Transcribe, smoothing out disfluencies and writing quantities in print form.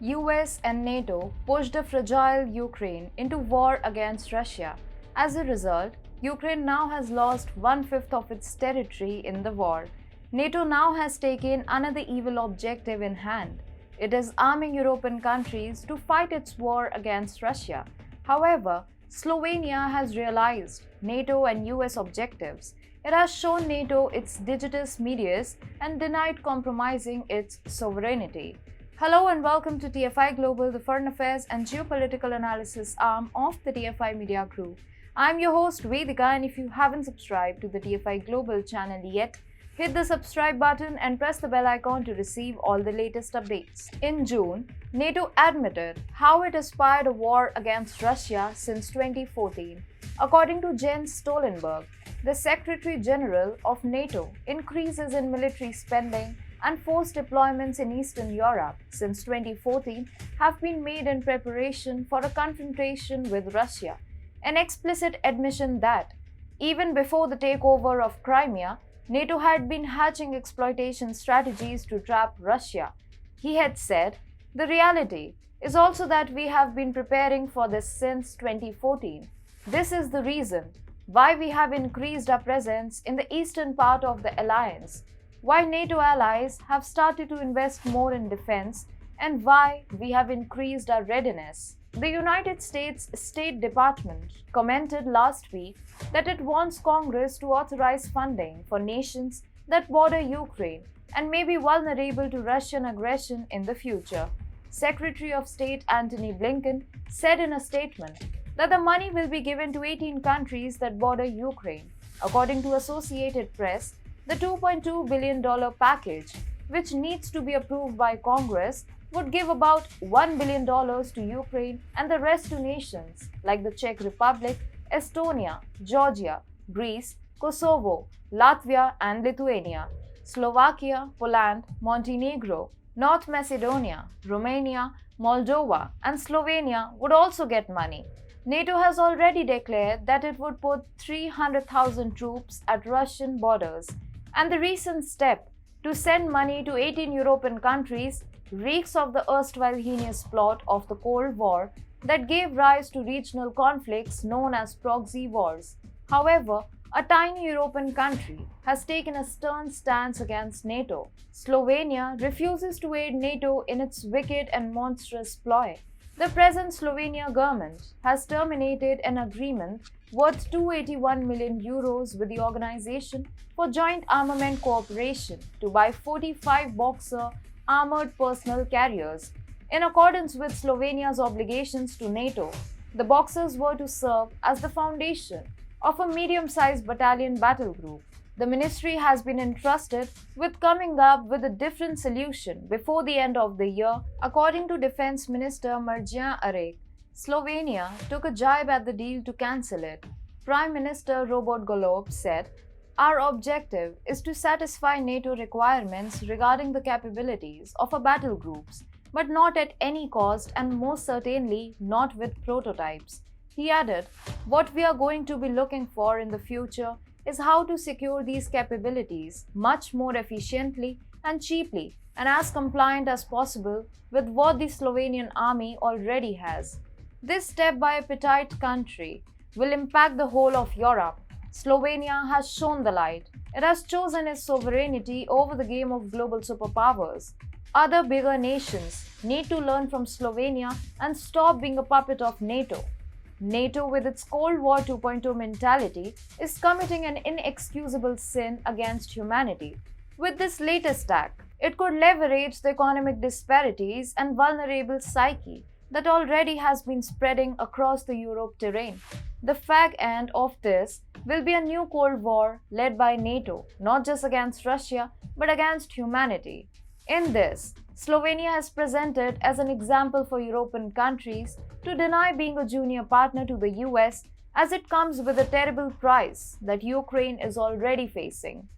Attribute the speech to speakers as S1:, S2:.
S1: US and NATO pushed a fragile Ukraine into war against Russia. As a result, Ukraine now has lost one-fifth of its territory in the war. NATO now has taken another evil objective in hand. It is arming European countries to fight its war against Russia. However, Slovenia has realized NATO and US objectives. It has shown NATO its digitus medius and denied compromising its sovereignty. Hello and welcome to TFI Global, the foreign affairs and geopolitical analysis arm of the TFI Media Crew. I'm your host Vedika, and if you haven't subscribed to the TFI Global channel yet, hit the subscribe button and press the bell icon to receive all the latest updates. In June, NATO admitted how it aspired a war against Russia since 2014. According to Jens Stoltenberg, the Secretary General of NATO, increases in military spending and forced deployments in Eastern Europe since 2014 have been made in preparation for a confrontation with Russia, an explicit admission that, even before the takeover of Crimea, NATO had been hatching exploitation strategies to trap Russia. He had said, "The reality is also that we have been preparing for this since 2014. This is the reason why we have increased our presence in the eastern part of the alliance, why NATO allies have started to invest more in defense, and why we have increased our readiness." The United States State Department commented last week that it wants Congress to authorize funding for nations that border Ukraine and may be vulnerable to Russian aggression in the future. Secretary of State Antony Blinken said in a statement that the money will be given to 18 countries that border Ukraine. According to Associated Press, the $2.2 billion package, which needs to be approved by Congress, would give about $1 billion to Ukraine and the rest to nations like the Czech Republic, Estonia, Georgia, Greece, Kosovo, Latvia and Lithuania, Slovakia, Poland, Montenegro, North Macedonia, Romania, Moldova and Slovenia would also get money. NATO has already declared that it would put 300,000 troops at Russian borders, and the recent step to send money to 18 European countries reeks of the erstwhile heinous plot of the Cold War that gave rise to regional conflicts known as proxy wars. However, a tiny European country has taken a stern stance against NATO. Slovenia refuses to aid NATO in its wicked and monstrous ploy. The present Slovenia government has terminated an agreement worth €281 million with the organization for joint armament cooperation to buy 45 Boxer armored personnel carriers. In accordance with Slovenia's obligations to NATO, the Boxers were to serve as the foundation of a medium-sized battalion battle group. The ministry has been entrusted with coming up with a different solution before the end of the year. According to Defense Minister Marjan Arek, Slovenia took a jibe at the deal to cancel it. Prime Minister Robert Golob said, "Our objective is to satisfy NATO requirements regarding the capabilities of our battle groups, but not at any cost and most certainly not with prototypes." He added, "What we are going to be looking for in the future is how to secure these capabilities much more efficiently and cheaply and as compliant as possible with what the Slovenian army already has. This step by a petite country will impact the whole of Europe. Slovenia has shown the light. It has chosen its sovereignty over the game of global superpowers. Other bigger nations need to learn from Slovenia and stop being a puppet of NATO. NATO, with its Cold War 2.0 mentality, is committing an inexcusable sin against humanity. With this latest act, it could leverage the economic disparities and vulnerable psyche that already has been spreading across the Europe terrain. The fag end of this will be a new Cold War led by NATO, not just against Russia, but against humanity. In this, Slovenia has presented as an example for European countries to deny being a junior partner to the US, as it comes with a terrible price that Ukraine is already facing.